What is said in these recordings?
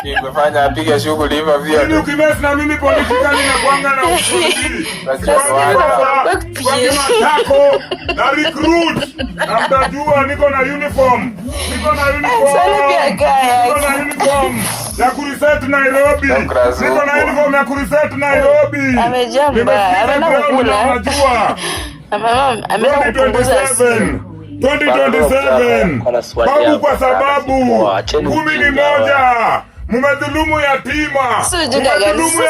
Nimefanya apige shughuli hivyo vile. Mimi ukimesi na mimi politically na kuanga na ushauri. Kwa matako na recruit. Na mtajua niko na uniform. Niko na uniform. Ya kureset Nairobi. Niko na uniform ya kureset Nairobi. Amejamba. Anaenda kukula. Unajua. Mama ameenda kupunguza 2027. Babu kwa sababu 11 mumedhulumu yatima. Mumedhulumu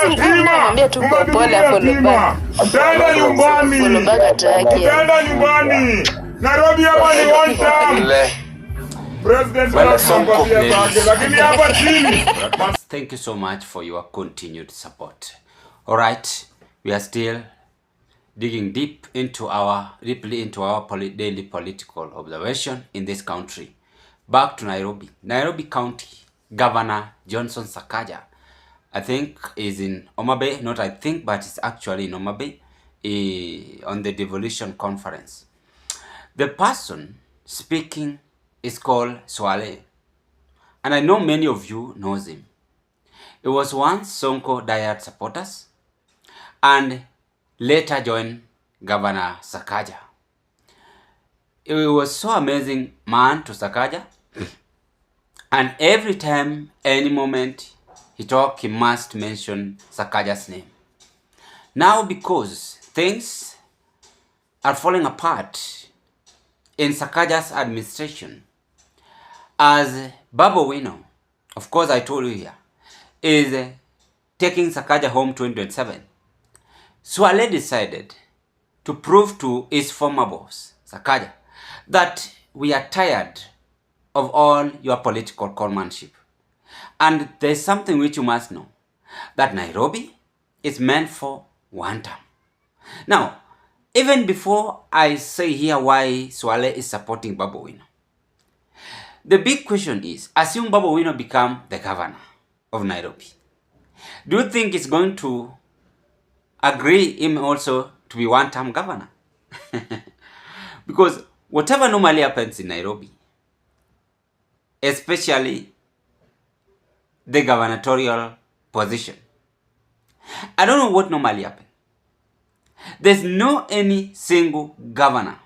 yatima. Utaenda nyumbani. Utaenda nyumbani. Nairobi hapa ni one time. President lakini hapa chini. Thank you so much for your continued support. All right, we are still digging deeply into our daily political observation in this country. Back to Nairobi. Nairobi County Governor Johnson Sakaja, I think, is in Homa Bay. Not I think, but it's actually in Homa Bay on the devolution conference. The person speaking is called Swale, and I know many of you knows him. He was once Sonko diehard supporters and later joined Governor Sakaja. He was so amazing man to Sakaja, and every time, any moment he talk, he must mention Sakaja's name. Now, because things are falling apart in Sakaja's administration, as Babu OWINO, of course I told you here, is taking Sakaja home 2027, Swale decided to prove to his former boss, Sakaja, that we are tired of all your political conmanship. And there's something which you must know, that Nairobi is meant for one term. Now, even before I say here why Swale is supporting Babu OWINO, the big question is, assume Babu OWINO become the governor of Nairobi. Do you think it's going to agree him also to be one-term governor? Because whatever normally happens in Nairobi, especially the gubernatorial position, I don't know what normally happens. There's no any single governor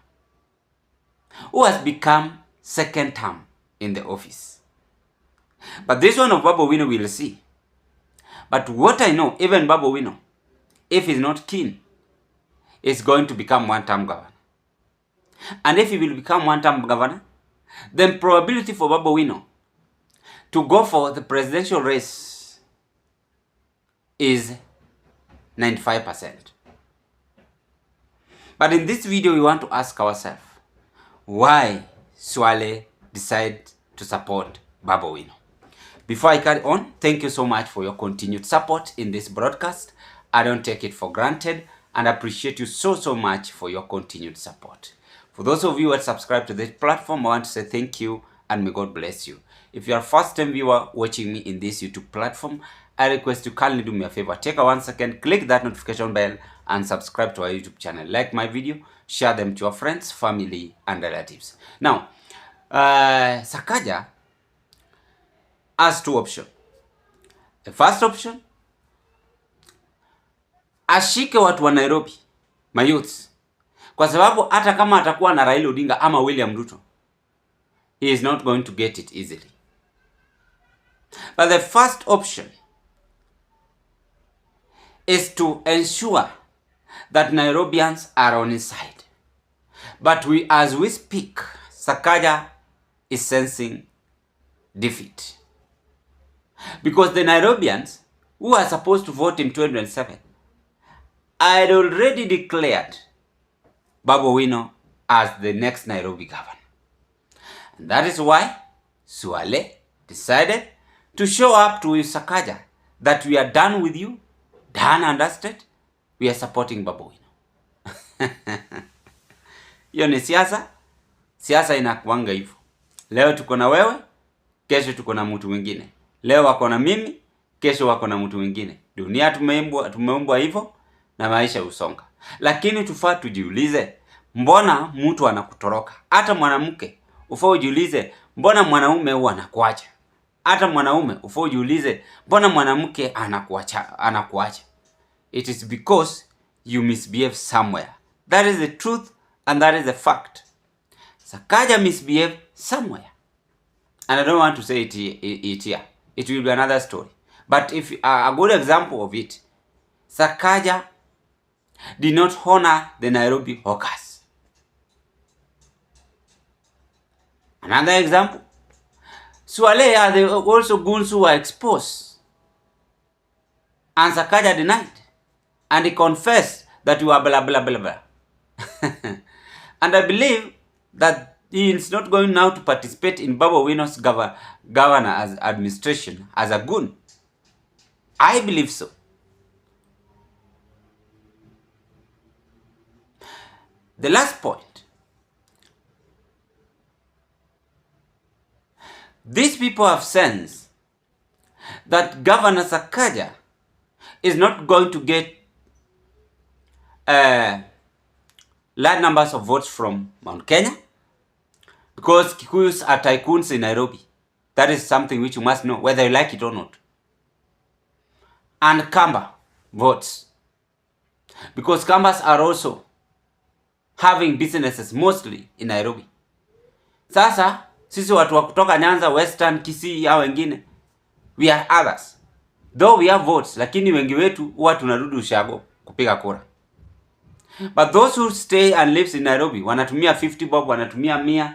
who has become second term in the office. But this one of Babu OWINO we'll see. But what I know, even Babu OWINO, if he's not keen, is going to become one-term governor. And if he will become one-term governor, then probability for Babu OWINO to go for the presidential race is 95%. But in this video, we want to ask ourselves, why Swale decided to support Babu OWINO? Before I carry on, thank you so much for your continued support in this broadcast. I don't take it for granted and appreciate you so much for your continued support. For those of you who have subscribed to this platform, I want to say thank you and may God bless you. If you are a first-time viewer watching me in this YouTube platform, I request you kindly do me a favor. Take a 1 second, click that notification bell and subscribe to our YouTube channel. Like my video, share them to your friends, family and relatives. Now, Sakaja has two options. The first option, ashike watu wa Nairobi, mayouths. Kwa sababu hata kama atakuwa na Raila Odinga ama William Ruto, he is not going to get it easily. But the first option is to ensure that Nairobians are on his side. But as we speak, Sakaja is sensing defeat. Because the Nairobians who are supposed to vote in 2027 had already declared Babu OWINO as the next Nairobi governor. And that is why Swale decided to show up to Sakaja that we are done with you, done and dusted, we are supporting Babu OWINO. Hiyo ni siasa. Siasa inakuanga hivyo. Leo tuko na wewe, kesho tuko na mtu mwingine. Leo wako na mimi, kesho wako na mtu mwingine. Dunia tumeumbwa hivyo na maisha usonga. Lakini tufaa tujiulize, mbona mtu anakutoroka? Hata mwanamke ufaa ujiulize, mbona mwanaume huwa anakuacha? Hata mwanaume ufo ujiulize, mbona mwanamke anakuacha? It is because you misbehave somewhere. That is the truth and that is the fact. Sakaja misbehaved somewhere. And I don't want to say it here. It will be another story. But if a good example of it, Sakaja did not honor the Nairobi hawkers. Another example, Swale are the also goons who were exposed. And Sakaja denied. And he confessed that you are blah blah blah blah. And I believe that he is not going now to participate in Babu OWINO's governor as administration as a goon. I believe so. The last point. These people have sensed that Governor Sakaja is not going to get large numbers of votes from Mount Kenya because Kikuyus are tycoons in Nairobi. That is something which you must know, whether you like it or not. And Kamba votes, because Kambas are also having businesses mostly in Nairobi. Sasa sisi watu wa kutoka Nyanza, Western, Kisii au wengine, we are others. Though we have votes, lakini wengi wetu huwa tunarudi ushago kupiga kura. But those who stay and lives in Nairobi wanatumia 50 bob, wanatumia 100.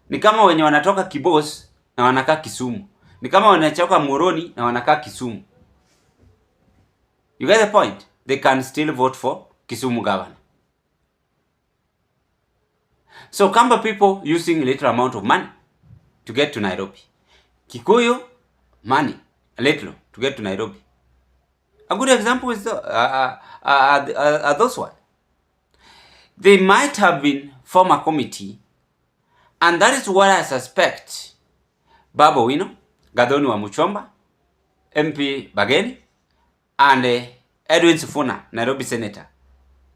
Ni kama wenye wanatoka Kibos na wanakaa Kisumu. Ni kama wanatoka Moroni na wanakaa Kisumu. You get the point? They can still vote for Kisumu governor. So Kamba people using a little amount of money to get to Nairobi. Kikuyu, money, a little to get to Nairobi. A good example is those one. They might have been form a committee, and that is what I suspect Babu OWINO, Gathoni wa Muchomba, MP Bageni, and Edwin Sifuna, Nairobi Senator,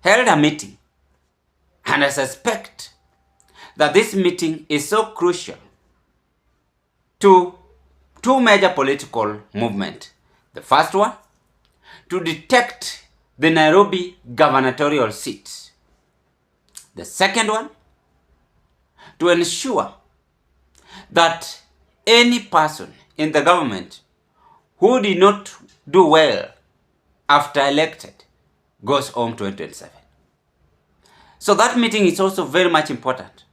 held a meeting. And I suspect that this meeting is so crucial to two major political movements. The first one, to detect the Nairobi gubernatorial seats. The second one, to ensure that any person in the government who did not do well after elected goes home 2027. So that meeting is also very much important.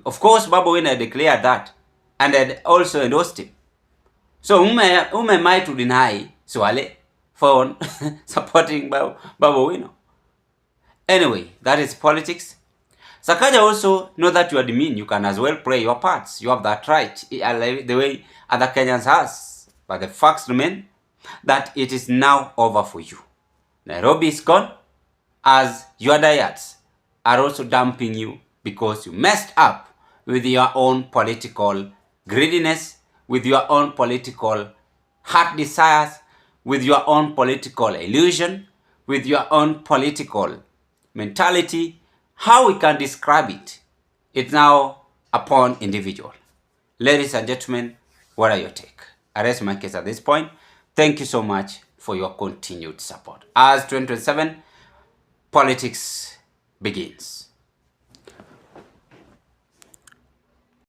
Of course, Babu OWINO declared that and had also endorsed him. So whom am I to deny Swale for supporting Babu OWINO? Anyway, that is politics. Sakaja also know that you are the mean. You can as well play your parts. You have that right, the way other Kenyans has. But the facts remain that it is now over for you. Nairobi is gone, as your diehards are also dumping you because you messed up with your own political greediness, with your own political heart desires, with your own political illusion, with your own political mentality. How we can describe it? It's now upon individual. Ladies and gentlemen, what are your take? I rest my case at this point. Thank you so much for your continued support as 2027 politics begins.